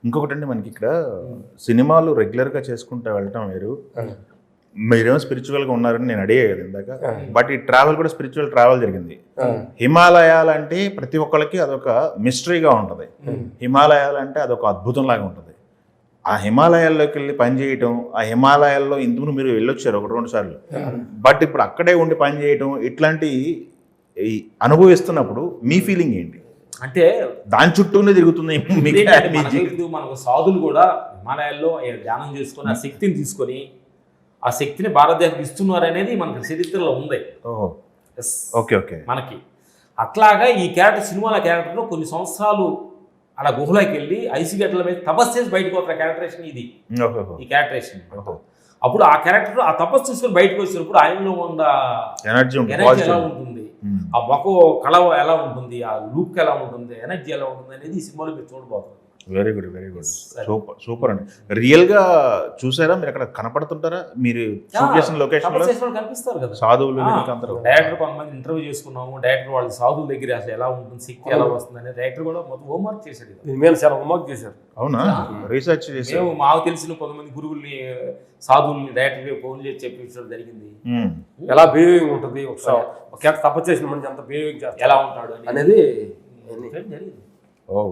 ఇంకొకటండి మనకి ఇక్కడ సినిమాలు రెగ్యులర్గా చేసుకుంటూ వెళ్ళటం వేరు, మీరేమో స్పిరిచువల్గా ఉన్నారని నేను అడిగే కదా ఇందాక, బట్ ఈ ట్రావెల్ కూడా స్పిరిచువల్ ట్రావెల్ జరిగింది. హిమాలయాలు అంటే ప్రతి ఒక్కరికి అదొక మిస్టరీగా ఉంటుంది, హిమాలయాలు అంటే అదొక అద్భుతం లాగా ఉంటుంది. ఆ హిమాలయాల్లోకి వెళ్ళి పని చేయటం, ఆ హిమాలయాల్లో ఇందుకు మీరు వెళ్ళొచ్చారు 1-2 సార్లు, బట్ ఇప్పుడు అక్కడే ఉండి పని చేయటం, ఇట్లాంటి అనుభవిస్తున్నప్పుడు మీ ఫీలింగ్ ఏంటి? అంటే దాని చుట్టూనే తిరుగుతుంది మనకు సాధులు కూడా హిమాలయాల్లో ధ్యానం చేసుకొని ఆ శక్తిని తీసుకొని ఆ శక్తిని భారతదేశానికి ఇస్తున్నారు అనేది మనకి చరిత్రలో ఉంది. Okay okay. మనకి అట్లాగా ఈ క్యారెక్టర్, సినిమాల క్యారెక్టర్లో కొన్ని సంవత్సరాలు అలా గుహలోకి వెళ్ళి ఐసిగడ్డల మీద తపస్సు చేసి బయటకు వస్తున్న క్యారెక్టరేషన్ ఇది, ఈ క్యారెక్టరేషన్. అప్పుడు ఆ క్యారెక్టర్ ఆ తపస్సు చేసుకొని బయటకు వచ్చినప్పుడు ఆయనలో ఉన్న ఎనర్జీ ఎలా ఉంటుంది, ఆ మొక్క కళ ఎలా ఉంటుంది, ఆ లుక్ ఎలా ఉంటుంది, ఎనర్జీ ఎలా ఉంటుంది అనేది ఈ సినిమాలో మీరు చూడబోతున్నారు. Very good, very good, super super అండి. రియల్గా చూసారా మీరు? అక్కడ కనపడుతుంటారా మీరు చేసిన లొకేషన్? కనిపిస్తారు కదా సాధువులు. డైరెక్టర్ కొంతమంది ఇంటర్వ్యూ చేసుకున్నాము, డైరెక్టర్ వాళ్ళ సాధువుల దగ్గర అసలు ఎలా ఉంటుంది, శక్తి ఎలా వస్తుంది అని డైరెక్టర్ కూడా మొత్తం హోంవర్క్ చేశాడు. చాలా హోంవర్క్ చేశారు. అవునా? రీసెర్చ్ చేశారు. మేము మాకు తెలిసిన కొంతమంది గురువుల్ని, సాధువుల్ని డైరెక్టర్ ఫోన్ చేసి చెప్పించడం జరిగింది. ఎలా బిహేవింగ్ ఉంటుంది, ఒకసారి తప్ప చేసిన మనిషి అంత బిహేవింగ్ ఎలా ఉంటాడు అనేది జరిగింది. ఓ